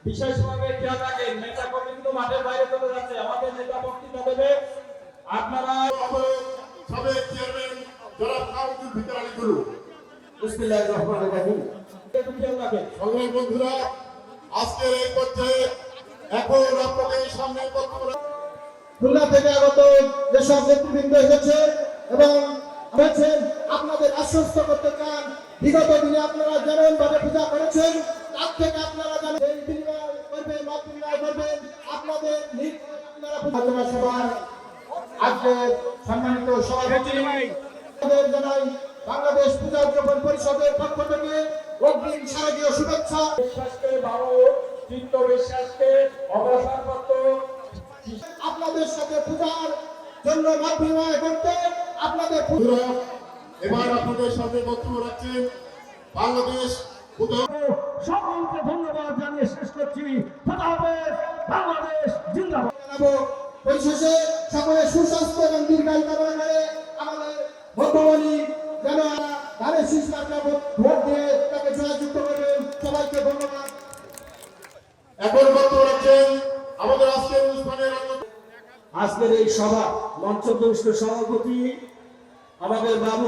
বিশেষভাবে খেয়াল রাখেন, নেতা কর্মী কিন্তু মাঠের বাইরে চলে যাচ্ছে, আমাদের নেতা বক্তৃতা দেবে। আপনারা সাবেক চেয়ারম্যান জনাব কাউদ্দিন ভিতর আলী গুরু। বিসমিল্লাহির রহমানির রহিম। একটু খেয়াল রাখেন। সংগ্রামী বন্ধুরা, আজকের এই পর্যায়ে এখন আপনাদের সামনে বক্তব্য খুলনা থেকে আগত যেসব নেতৃবৃন্দ এসেছে এবং হয়েছেন আপনাদের আশ্বস্ত করতে চান, বিগত দিনে আপনারা যেমন ভাবে পূজা করেছেন তার থেকে আপনারা যেন এই বিনিময় করবেন, মত বিনিময় করবেন, আপনাদের আপনারা পূজা সভার আজকে সম্মানিত সভাপতি জানাই বাংলাদেশ পূজা উদযাপন পরিষদের পক্ষ থেকে অগ্রিম শারদীয় শুভেচ্ছা। বিশ্বাসকে বাবু চিত্ত বিশ্বাসকে অবসরপ্রাপ্ত আপনাদের সাথে পূজার জন্য মত বিনিময় করতে আপনাদের বন্ধুরা, এবার আপনাদের সাথে বক্তব্য রাখছেন বাংলাদেশ পূজা। সকলকে ধন্যবাদ জানিয়ে শেষ করছি। খোদা হাফেজ, বাংলাদেশ জিন্দাবাদ। জানাবো। পরিশেষে সকলের সুস্বাস্থ্য এবং দীর্ঘায়ু কামনা করে আমাদের বর্তমানী যেন ধানের শীষ ভোট দিয়ে তাকে জয়যুক্ত করবেন। সবাইকে ধন্যবাদ। এখন বক্তব্য রাখছেন আমাদের আজকের অনুষ্ঠানের আজকের এই সভা মঞ্চদুষ্ট সভাপতি আমাদের বাবু